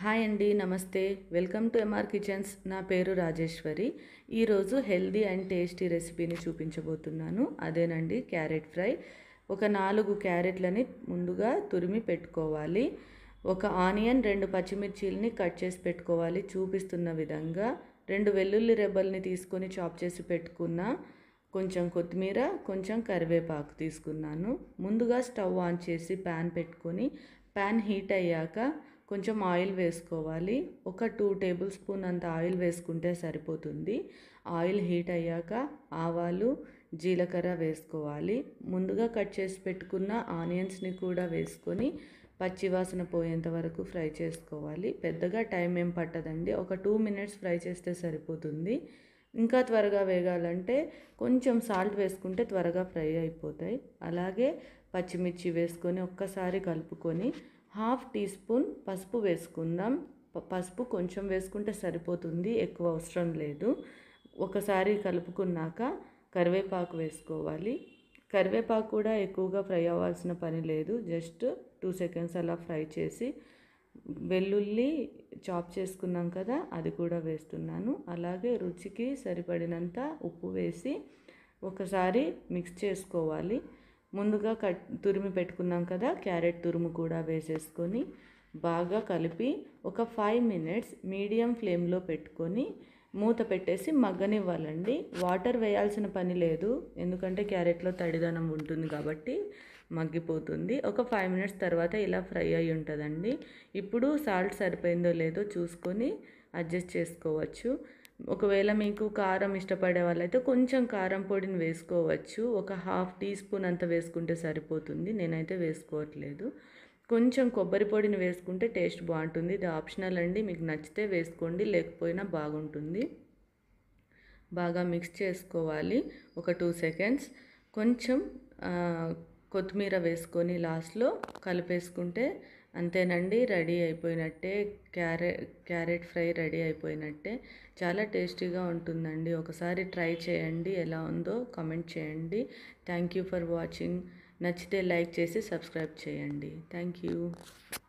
Hi అండి, నమస్తే. Welcome to MR kitchens. నా పేరు రాజేశ్వరి. ఈరోజు హెల్దీ అండ్ టేస్టీ రెసిపీని చూపించబోతున్నాను. అదేనండి క్యారెట్ ఫ్రై. ఒక 4 క్యారెట్లని ముందుగా తురిమి పెట్టుకోవాలి. ఒక ఆనియన్, 2 పచ్చిమిర్చీలని కట్ చేసి పెట్టుకోవాలి చూపిస్తున్న విధంగా. 2 వెల్లుల్లి రెబ్బల్ని తీసుకొని చాప్ చేసి పెట్టుకున్న, కొంచెం కొత్తిమీర, కొంచెం కరివేపాకు తీసుకున్నాను. ముందుగా స్టవ్ ఆన్ చేసి ప్యాన్ పెట్టుకొని, ప్యాన్ హీట్ అయ్యాక కొంచెం ఆయిల్ వేసుకోవాలి. ఒక 2 టేబుల్ స్పూన్ అంత ఆయిల్ వేసుకుంటే సరిపోతుంది. ఆయిల్ హీట్ అయ్యాక ఆవాలు, జీలకర్ర వేసుకోవాలి. ముందుగా కట్ చేసి పెట్టుకున్న ఆనియన్స్ని కూడా వేసుకొని పచ్చివాసన పోయేంత వరకు ఫ్రై చేసుకోవాలి. పెద్దగా టైం ఏం పట్టదండి, ఒక 2 మినిట్స్ ఫ్రై చేస్తే సరిపోతుంది. ఇంకా త్వరగా వేగాలంటే కొంచెం సాల్ట్ వేసుకుంటే త్వరగా ఫ్రై అయిపోతాయి. అలాగే పచ్చిమిర్చి వేసుకొని ఒక్కసారి కలుపుకొని 1/2 టీ స్పూన్ పసుపు వేసుకుందాం. పసుపు కొంచెం వేసుకుంటే సరిపోతుంది, ఎక్కువ అవసరం లేదు. ఒకసారి కలుపుకున్నాక కరివేపాకు వేసుకోవాలి. కరివేపాకు కూడా ఎక్కువగా ఫ్రై అవ్వాల్సిన పని లేదు, జస్ట్ 2 సెకండ్స్ అలా ఫ్రై చేసి వెల్లుల్లి చాప్ చేసుకున్నాం కదా, అది కూడా వేస్తున్నాను. అలాగే రుచికి సరిపడినంత ఉప్పు వేసి ఒకసారి మిక్స్ చేసుకోవాలి. ముందుగా తురిమి పెట్టుకున్నాం కదా, క్యారెట్ తురుము కూడా వేసేసుకొని బాగా కలిపి ఒక 5 మినిట్స్ మీడియం ఫ్లేమ్లో పెట్టుకొని మూత పెట్టేసి మగ్గనివ్వాలండి. వాటర్ వేయాల్సిన పని లేదు, ఎందుకంటే క్యారెట్లో తడిదనం ఉంటుంది కాబట్టి మగ్గిపోతుంది. ఒక 5 మినిట్స్ తర్వాత ఇలా ఫ్రై అయి ఉంటుందండి. ఇప్పుడు సాల్ట్ సరిపోయిందో లేదో చూసుకొని అడ్జస్ట్ చేసుకోవచ్చు. ఒకవేళ మీకు కారం ఇష్టపడే వాళ్ళైతే కొంచెం కారం పొడిని వేసుకోవచ్చు. ఒక 1/2 టీ స్పూన్ అంత వేసుకుంటే సరిపోతుంది, నేనైతే వేసుకోవట్లేదు. కొంచెం కొబ్బరి పొడిని వేసుకుంటే టేస్ట్ బాగుంటుంది, ఇది ఆప్షనల్ అండి, మీకు నచ్చితే వేసుకోండి, లేకపోయినా బాగుంటుంది. బాగా మిక్స్ చేసుకోవాలి ఒక 2 సెకండ్స్. కొంచెం కొత్తిమీర వేసుకొని లాస్ట్లో కలిపేసుకుంటే అంతేనండి, రెడీ అయిపోయినట్టే. క్యారెట్ ఫ్రై రెడీ అయిపోయినట్టే. చాలా టేస్టీగా ఉంటుందండి. ఒకసారి ట్రై చేయండి, ఎలా ఉందో కామెంట్ చేయండి. Thank you for watching. నచ్చితే లైక్ చేసి సబ్స్క్రైబ్ చేయండి. Thank you.